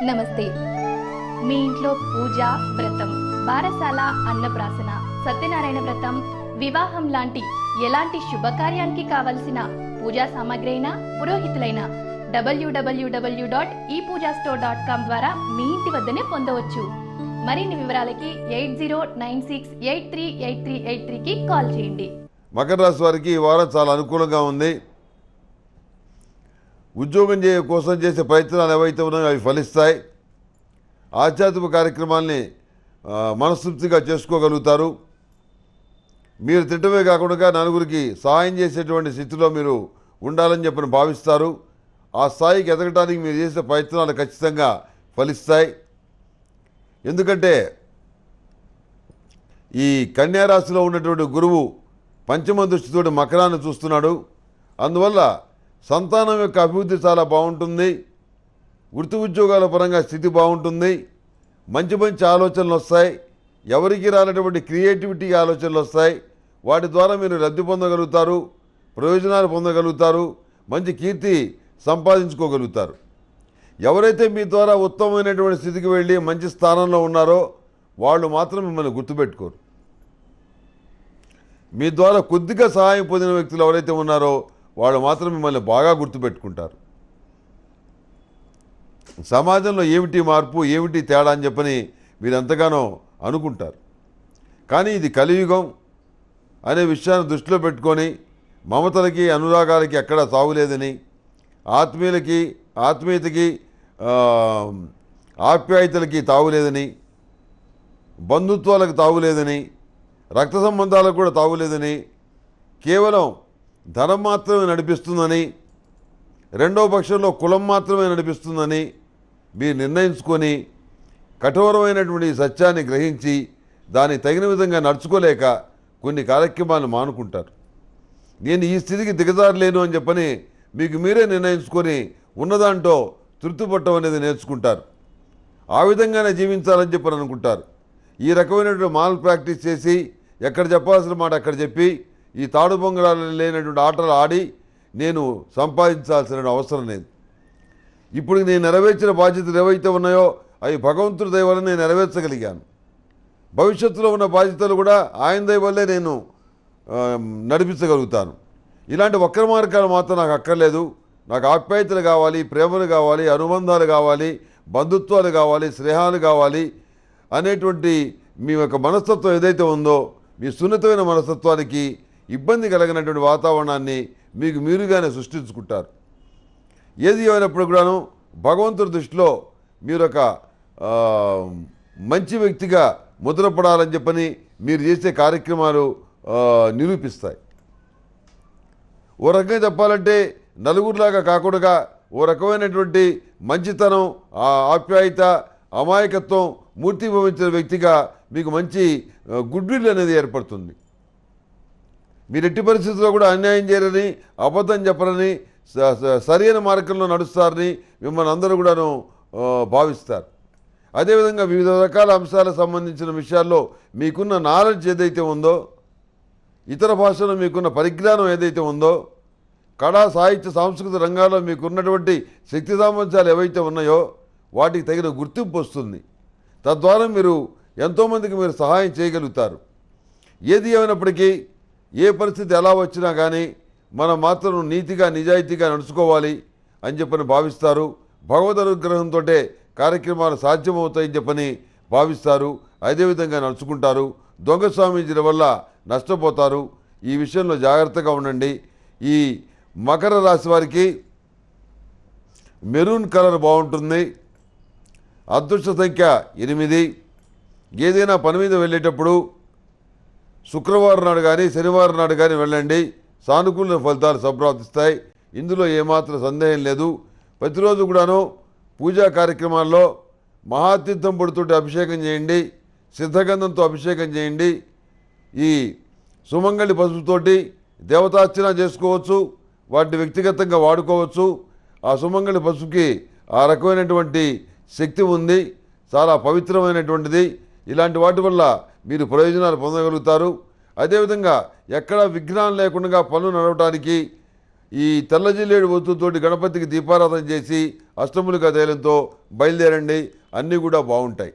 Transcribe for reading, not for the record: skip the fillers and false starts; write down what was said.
నమస్తే. మీ ఇంట్లో పూజ, వ్రతం, బారసాల, అన్నప్రాసన, సత్యనారాయణ వ్రతం, వివాహం లాంటి ఎలాంటి శుభకార్యానికి కావలసిన పూజా సామాగ్రి అయినా, పురోహితులైన www.epoojastore.com ద్వారా మీ ఇంటి వద్దనే పొందవచ్చు. మరిన్ని వివరాలకి 8096838383కి కాల్ చేయండి. మకర రాశి వారికి ఈ వారం చాలా అనుకూలంగా ఉంది. ఉద్యోగం కోసం చేసే ప్రయత్నాలు ఏవైతే ఉన్నాయో అవి ఫలిస్తాయి. ఆధ్యాత్మిక కార్యక్రమాల్ని మనస్తృప్తిగా చేసుకోగలుగుతారు. మీరు తిట్టమే కాకుండా నలుగురికి సహాయం చేసేటువంటి స్థితిలో మీరు ఉండాలని చెప్పని భావిస్తారు. ఆ స్థాయికి ఎదగడానికి మీరు చేసే ప్రయత్నాలు ఖచ్చితంగా ఫలిస్తాయి. ఎందుకంటే ఈ కన్యారాశిలో ఉన్నటువంటి గురువు పంచమ దృష్టితోటి మకరాన్ని చూస్తున్నాడు. అందువల్ల సంతానం యొక్క అభివృద్ధి చాలా బాగుంటుంది. వృత్తి ఉద్యోగాల పరంగా స్థితి బాగుంటుంది. మంచి మంచి ఆలోచనలు వస్తాయి. ఎవరికి రానటువంటి క్రియేటివిటీ ఆలోచనలు వస్తాయి. వాటి ద్వారా మీరు లబ్ధి పొందగలుగుతారు, ప్రయోజనాలు పొందగలుగుతారు, మంచి కీర్తి సంపాదించుకోగలుగుతారు. ఎవరైతే మీ ద్వారా ఉత్తమమైనటువంటి స్థితికి వెళ్ళి మంచి స్థానంలో ఉన్నారో వాళ్ళు మాత్రం మిమ్మల్ని గుర్తుపెట్టుకోరు. మీ ద్వారా కొద్దిగా సహాయం పొందిన వ్యక్తులు ఎవరైతే ఉన్నారో వాళ్ళు మాత్రం మిమ్మల్ని బాగా గుర్తుపెట్టుకుంటారు. సమాజంలో ఏమిటి మార్పు, ఏమిటి తేడా అని చెప్పని మీరు ఎంతగానో అనుకుంటారు. కానీ ఇది కలియుగం అనే విషయాన్ని దృష్టిలో పెట్టుకొని మమతలకి, అనురాగాలకి ఎక్కడా తావులేదని, ఆత్మీయతకి ఆప్యాయతలకి తావులేదని, బంధుత్వాలకు తావులేదని, రక్త సంబంధాలకు కూడా తావులేదని, కేవలం ధనం మాత్రమే నడిపిస్తుందని, రెండో పక్షంలో కులం మాత్రమే నడిపిస్తుందని మీరు నిర్ణయించుకొని కఠోరమైనటువంటి సత్యాన్ని గ్రహించి దానికి తగిన విధంగా నడుచుకోలేక కొన్ని కార్యక్రమాలను మానుకుంటారు. నేను ఈ స్థితికి దిగజారలేను అని చెప్పని మీకు మీరే నిర్ణయించుకొని ఉన్నదాంట్లో తృప్తి పట్టడం అనేది నేర్చుకుంటారు. ఆ విధంగానే జీవించాలని చెప్పని అనుకుంటారు. ఈ రకమైనటువంటి మాల్ ప్రాక్టీస్ చేసి ఎక్కడ చెప్పాల్సిన మాట అక్కడ చెప్పి ఈ తాడు బొంగరాలు లేనటువంటి ఆటలు ఆడి నేను సంపాదించాల్సిన అవసరం లేదు. ఇప్పుడు నేను నెరవేర్చిన బాధ్యతలు ఏవైతే ఉన్నాయో అవి భగవంతుడి దయ వల్ల నేను నెరవేర్చగలిగాను. భవిష్యత్తులో ఉన్న బాధ్యతలు కూడా ఆయన దయ వల్లే నేను నడిపించగలుగుతాను. ఇలాంటి వక్ర మార్గాలు మాత్రం నాకు అక్కర్లేదు. నాకు ఆప్యాయతలు కావాలి, ప్రేమలు కావాలి, అనుబంధాలు కావాలి, బంధుత్వాలు కావాలి, స్నేహాలు కావాలి అనేటువంటి మీ యొక్క మనస్తత్వం ఏదైతే ఉందో మీ సున్నితమైన మనస్తత్వానికి ఇబ్బంది కలిగినటువంటి వాతావరణాన్ని మీకు మీరుగానే సృష్టించుకుంటారు. ఏది అయినప్పుడు కూడాను భగవంతుడి దృష్టిలో మీరు ఒక మంచి వ్యక్తిగా ముద్రపడాలని చెప్పని మీరు చేసే కార్యక్రమాలు నిరూపిస్తాయి. ఓ రకంగా చెప్పాలంటే నలుగురిలాగా కాకుండా ఓ రకమైనటువంటి మంచితనం, ఆప్యాయత, అమాయకత్వం మూర్తిభవించిన వ్యక్తిగా మీకు మంచి గుడ్ విల్ అనేది ఏర్పడుతుంది. మీరు ఎట్టి పరిస్థితుల్లో కూడా అన్యాయం చేయరని, అబద్ధం చెప్పరని, సరైన మార్గంలో నడుస్తారని మిమ్మల్ని అందరూ కూడాను భావిస్తారు. అదేవిధంగా వివిధ రకాల అంశాలకు సంబంధించిన విషయాల్లో మీకున్న నాలెడ్జ్ ఏదైతే ఉందో, ఇతర భాషలో మీకున్న పరిజ్ఞానం ఏదైతే ఉందో, కళా, సాహిత్య, సాంస్కృతిక రంగాల్లో మీకున్నటువంటి శక్తి సామర్థ్యాలు ఏవైతే ఉన్నాయో వాటికి తగిన గుర్తింపు వస్తుంది. తద్వారా మీరు ఎంతోమందికి మీరు సహాయం చేయగలుగుతారు. ఏది ఏమైనప్పటికీ ఏ పరిస్థితి ఎలా వచ్చినా కానీ మనం మాత్రం నీతిగా, నిజాయితీగా నడుచుకోవాలి అని చెప్పని భావిస్తారు. భగవద్ అనుగ్రహంతో కార్యక్రమాలు సాధ్యమవుతాయని చెప్పని భావిస్తారు. అదేవిధంగా నడుచుకుంటారు. దొంగ స్వామీజీల వల్ల నష్టపోతారు. ఈ విషయంలో జాగ్రత్తగా ఉండండి. ఈ మకర రాశి వారికి మెరూన్ కలర్ బాగుంటుంది. అదృష్ట సంఖ్య 8. ఏదైనా పని మీద వెళ్ళేటప్పుడు శుక్రవారం నాడు కానీ శనివారం నాడు కానీ వెళ్ళండి. సానుకూల ఫలితాలు సంప్రాప్తిస్తాయి. ఇందులో ఏమాత్రం సందేహం లేదు. ప్రతిరోజు కూడాను పూజా కార్యక్రమాల్లో మహాతీర్థం పొడితోటి అభిషేకం చేయండి. సిద్ధగంధంతో అభిషేకం చేయండి. ఈ సుమంగళి పసుపుతోటి దేవతార్చన చేసుకోవచ్చు. వాటిని వ్యక్తిగతంగా వాడుకోవచ్చు. ఆ సుమంగళి పసుపుకి ఆ రకమైనటువంటి శక్తి ఉంది. చాలా పవిత్రమైనటువంటిది. ఇలాంటి వాటి వల్ల మీరు ప్రయోజనాలు పొందగలుగుతారు. అదేవిధంగా ఎక్కడా విఘ్నాలు లేకుండా పనులు నడవటానికి ఈ తెల్ల జిల్లేడు వస్తువుతోటి గణపతికి దీపారాధన చేసి అష్టములుగా తైలంతో బయలుదేరండి, అన్నీ కూడా బాగుంటాయి.